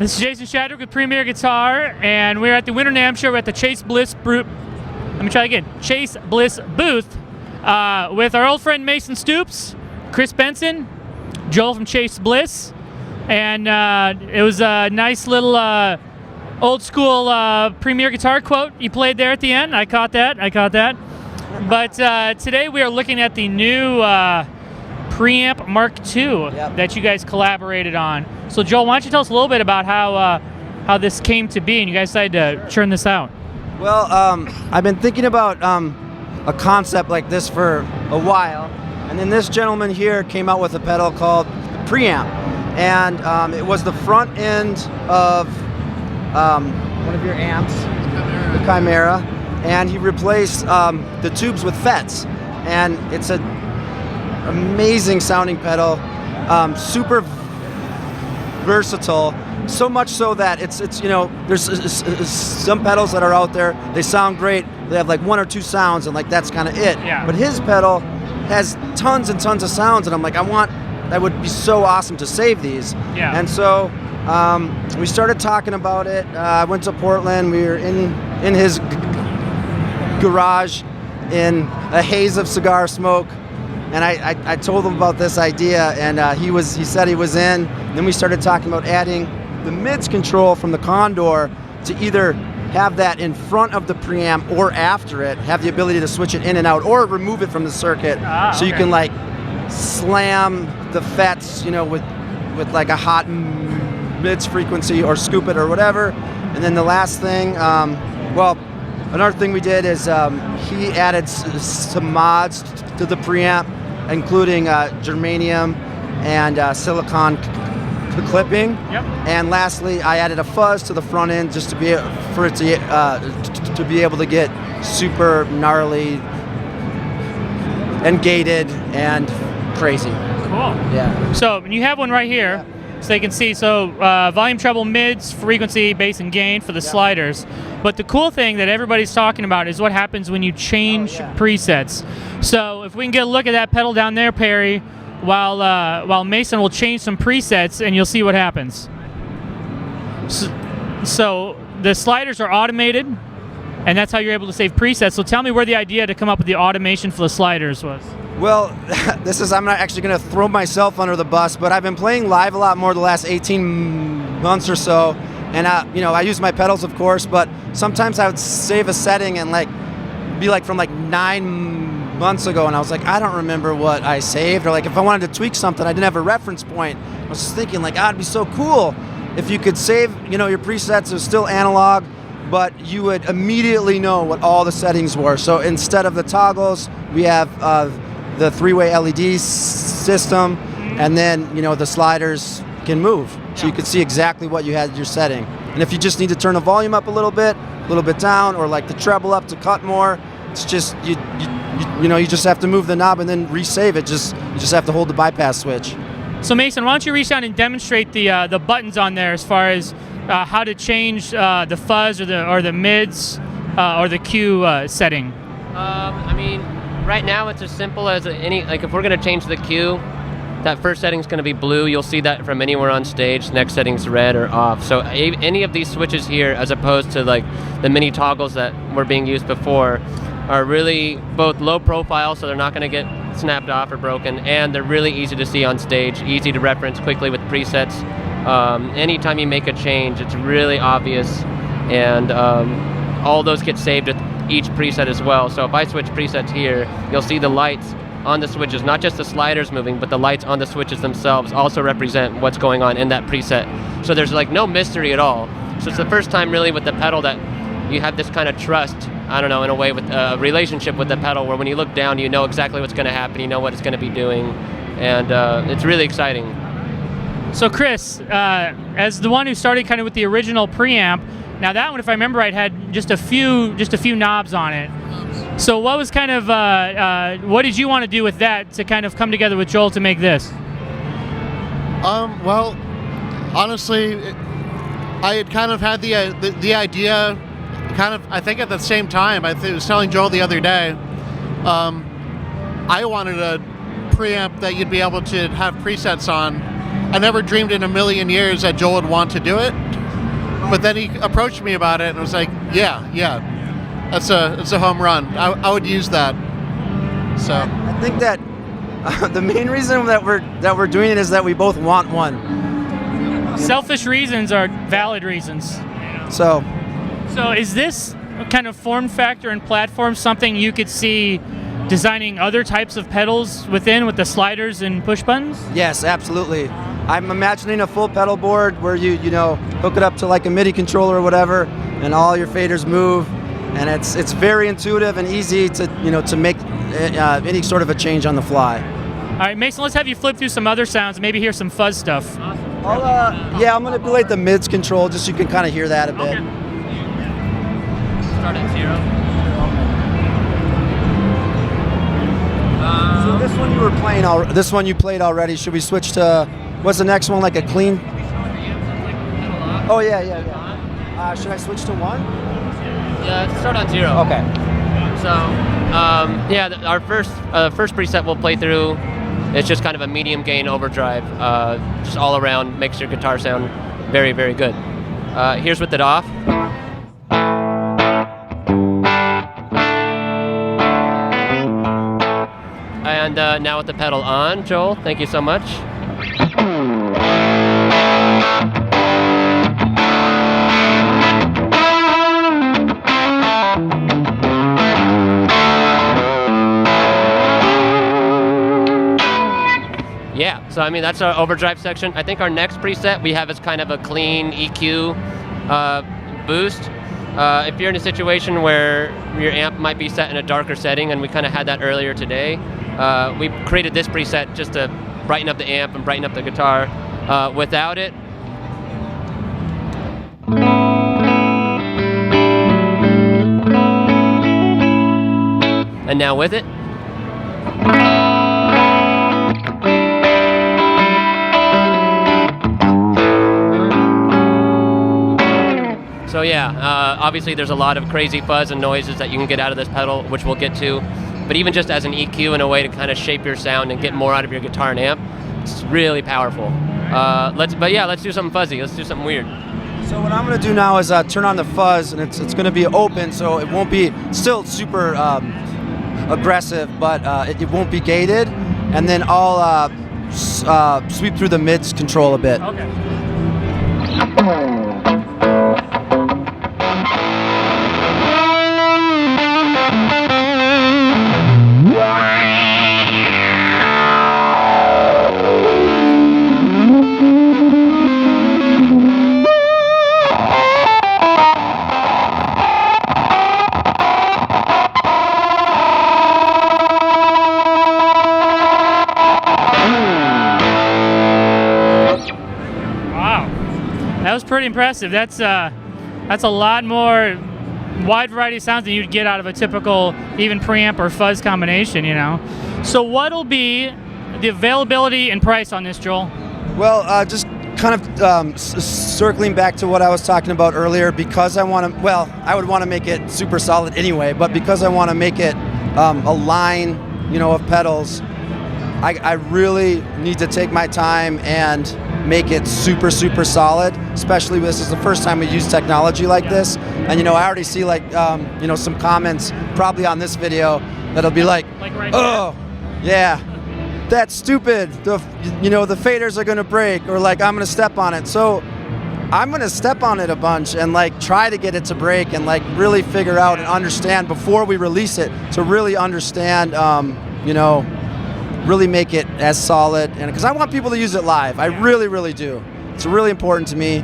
This is Jason Shadrick with Premier Guitar, and we're at the Winter NAMM show. We're at the Chase Bliss booth with our old friend Mason Stoops, Chris Benson, Joel from Chase Bliss, and it was a nice little old school Premier Guitar quote you played there at the end. I caught that. But today we are looking at the new Preamp Mark II that you guys collaborated on. So Joel, why don't you tell us a little bit about how this came to be and you guys decided to churn this out? Well, I've been thinking about a concept like this for a while, and then this gentleman here came out with a pedal called Preamp, and it was the front end of one of your amps, the Chimera, and he replaced the tubes with FETs, and it's an amazing sounding pedal, super versatile, so much so that it's there's some pedals that are out there, they sound great, they have like one or two sounds and like that's kind of it. Yeah. But his pedal has tons and tons of sounds, and I'm like, that would be so awesome to save these. Yeah. And so we started talking about it. I went to Portland. We were in his garage in a haze of cigar smoke, and I told him about this idea, and he said he was in. Then we started talking about adding the mids control from the Condor to either have that in front of the preamp or after it, have the ability to switch it in and out, or remove it from the circuit, so you can like slam the FETs, with like a hot mids frequency, or scoop it or whatever. And then the last thing, another thing we did is he added some mods to the preamp, including germanium and silicon clipping. Yep. And lastly, I added a fuzz to the front end just to be to be able to get super gnarly and gated and crazy. Cool. Yeah. So you have one right here. Yeah. So you can see, volume, treble, mids, frequency, bass, and gain for the sliders. But the cool thing that everybody's talking about is what happens when you change presets. So if we can get a look at that pedal down there, Perry, while Mason will change some presets, and you'll see what happens. So the sliders are automated, and that's how you're able to save presets. So tell me where the idea to come up with the automation for the sliders was. Well, I'm not actually going to throw myself under the bus, but I've been playing live a lot more the last 18 months or so, and I use my pedals, of course, but sometimes I would save a setting and be from 9 months ago, and I was like, I don't remember what I saved, or if I wanted to tweak something, I didn't have a reference point. I was just thinking it'd be so cool if you could save, your presets. It was still analog, but you would immediately know what all the settings were. So instead of the toggles, we have the three-way LED system, and then the sliders can move, so you can see exactly what you had your setting. And if you just need to turn the volume up a little bit down, or the treble up to cut more, it's just you just have to move the knob and then resave it. You just have to hold the bypass switch. So Mason, why don't you reach out and demonstrate the buttons on there as far as how to change the fuzz or the mids or the Q setting? Right now it's as simple as if we're going to change the Q, that first setting's going to be blue. You'll see that from anywhere on stage. Next setting's red or off. So any of these switches here, as opposed to the mini toggles that were being used before, are really both low profile, so they're not going to get snapped off or broken, and they're really easy to see on stage, easy to reference quickly with presets. Anytime you make a change, it's really obvious, and all those get saved with each preset as well. So if I switch presets here, you'll see the lights on the switches, not just the sliders moving, but the lights on the switches themselves also represent what's going on in that preset. So there's no mystery at all. So it's the first time really with the pedal that you have this kind of trust, in a way, with a relationship with the pedal, where when you look down, you know exactly what's going to happen, you know what it's going to be doing, and it's really exciting. So Chris, as the one who started kind of with the original preamp, now that one, if I remember right, had just a few knobs on it. So what was kind of what did you want to do with that to kind of come together with Joel to make this? Well, honestly, I had kind of had the idea, I think at the same time. I was telling Joel the other day, I wanted a preamp that you'd be able to have presets on, I never dreamed in a million years that Joel would want to do it. But then he approached me about it, and I was like, yeah, that's a home run. I would use that. So I think that the main reason that we're doing it is that we both want one. Selfish reasons are valid reasons. So is this kind of form factor and platform something you could see designing other types of pedals within with the sliders and push buttons? yes, absolutely. I'm imagining a full pedal board where you hook it up to like a MIDI controller or whatever, and all your faders move, and it's very intuitive and easy to make any sort of a change on the fly. All right, Mason, let's have you flip through some other sounds, maybe hear some fuzz stuff. I'm gonna manipulate the mids control just so you can kind of hear that a bit. Okay. Start at 0. So this one you were playing this one you played already. Should we switch to what's the next one? Like a clean? Oh yeah. Should I switch to 1? Yeah, start on 0. Okay. So, our first preset we'll play through. It's just kind of a medium gain overdrive, just all around, makes your guitar sound very, very good. Here's with it off. And now with the pedal on, Joel, thank you so much. Yeah, so I mean, that's our overdrive section. I think our next preset we have is kind of a clean EQ boost. If you're in a situation where your amp might be set in a darker setting, and we kind of had that earlier today, we created this preset just to brighten up the amp and brighten up the guitar. Without it, and now with it. So yeah, obviously there's a lot of crazy fuzz and noises that you can get out of this pedal, which we'll get to. But even just as an EQ and a way to kind of shape your sound and get more out of your guitar and amp, it's really powerful. Let's do something fuzzy. Let's do something weird. So what I'm going to do now is turn on the fuzz, and it's going to be open, so it won't be still super aggressive, but it won't be gated. And then I'll sweep through the mids control a bit. Okay. That was pretty impressive. That's a lot more wide variety of sounds than you'd get out of a typical even preamp or fuzz combination, So what'll be the availability and price on this, Joel? Well, just kind of circling back to what I was talking about earlier, because I want to, I would want to make it super solid anyway, but because I want to make it a line, of pedals, I really need to take my time and make it super, super solid, especially this is the first time we use technology like this. And, I already see some comments probably on this video that'll be like right oh, yeah, that's stupid. The faders are going to break, or I'm going to step on it. So I'm going to step on it a bunch and try to get it to break and really figure out and understand before we release it, to really understand, really make it as solid, and because I want people to use it live. I really, really do. It's really important to me.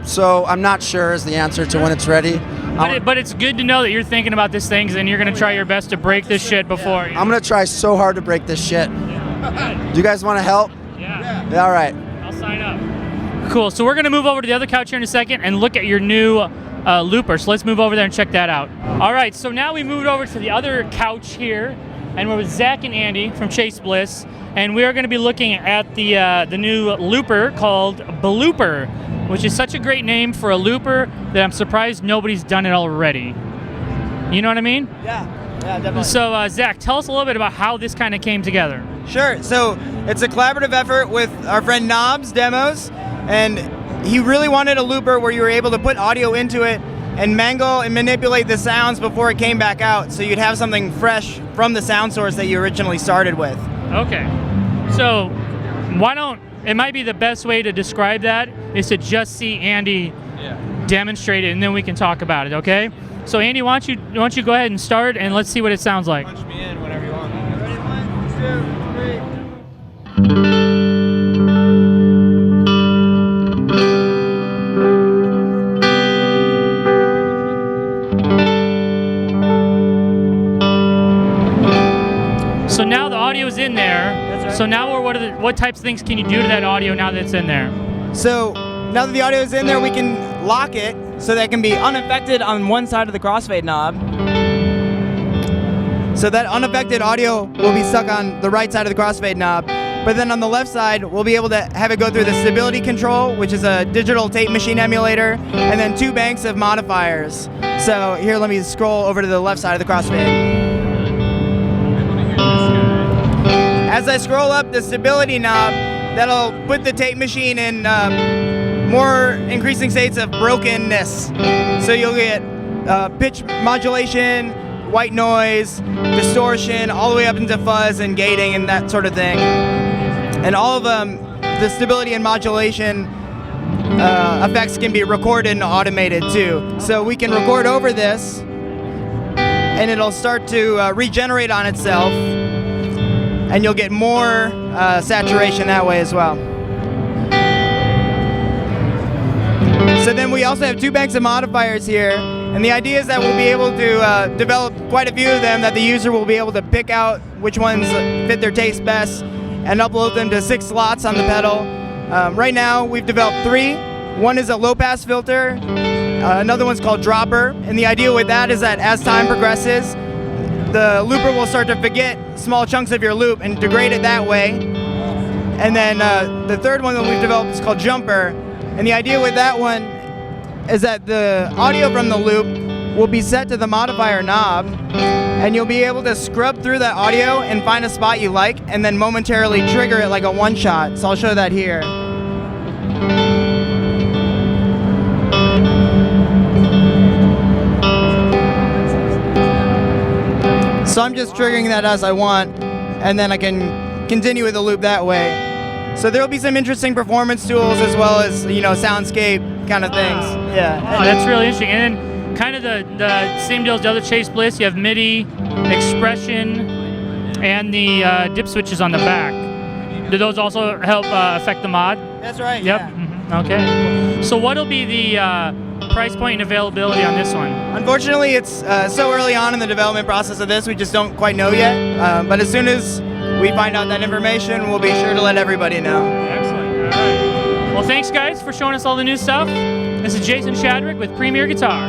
So I'm not sure is the answer to when it's ready. But it's good to know that you're thinking about this thing, and you're going to try your best to break this shit before. I'm going to try so hard to break this shit. Do you guys want to help? Yeah. All right. I'll sign up. Cool. So we're going to move over to the other couch here in a second and look at your new Looper. So let's move over there and check that out. All right. So now we moved over to the other couch here, and we're with Zach and Andy from Chase Bliss, and we are going to be looking at the new Looper called Blooper, which is such a great name for a looper that I'm surprised nobody's done it already. You know what I mean? Yeah. Yeah, definitely. So Zach, tell us a little bit about how this kind of came together. Sure. So it's a collaborative effort with our friend NAMM's Demos, and he really wanted a looper where you were able to put audio into it and mangle and manipulate the sounds before it came back out, so you'd have something fresh from the sound source that you originally started with. Okay. So it might be the best way to describe that is to just see Andy demonstrate it, and then we can talk about it, okay? So Andy, why don't you go ahead and start, and let's see what it sounds like. Punch me in whenever you want. Ready? 1, 2, 3. So now the audio is in there. That's right. So now what types of things can you do to that audio now that it's in there? So now that the audio is in there, we can lock it so that it can be unaffected on one side of the crossfade knob. So that unaffected audio will be stuck on the right side of the crossfade knob. But then on the left side, we'll be able to have it go through the stability control, which is a digital tape machine emulator, and then 2 banks of modifiers. So here, let me scroll over to the left side of the crossfade. As I scroll up the stability knob, that'll put the tape machine in more increasing states of brokenness. So you'll get pitch modulation, white noise, distortion, all the way up into fuzz and gating and that sort of thing. And all of the stability and modulation effects can be recorded and automated too. So we can record over this, and it'll start to regenerate on itself, and you'll get more saturation that way as well. So then we also have 2 banks of modifiers here, and the idea is that we'll be able to develop quite a few of them that the user will be able to pick out which ones fit their taste best and upload them to 6 slots on the pedal. Right now we've developed 3. One is a low pass filter, another one's called Dropper, and the idea with that is that as time progresses, the looper will start to forget small chunks of your loop and degrade it that way. And then the third one that we've developed is called Jumper, and the idea with that one is that the audio from the loop will be set to the modifier knob, and you'll be able to scrub through that audio and find a spot you like, and then momentarily trigger it like a one-shot. So I'll show that here. So I'm just triggering that as I want, and then I can continue with the loop that way. So there'll be some interesting performance tools as well as, soundscape kind of things. Yeah. Oh, that's really interesting. And then kind of the same deal as the other Chase Bliss. You have MIDI, expression, and the dip switches on the back. Do those also help affect the mod? That's right. Yep. Yeah. Mm-hmm. Okay. So what'll be the price point and availability on this one? Unfortunately, it's so early on in the development process of this, we just don't quite know yet. But as soon as we find out that information, we'll be sure to let everybody know. Excellent. All right. Well, thanks, guys, for showing us all the new stuff. This is Jason Shadrick with Premier Guitar.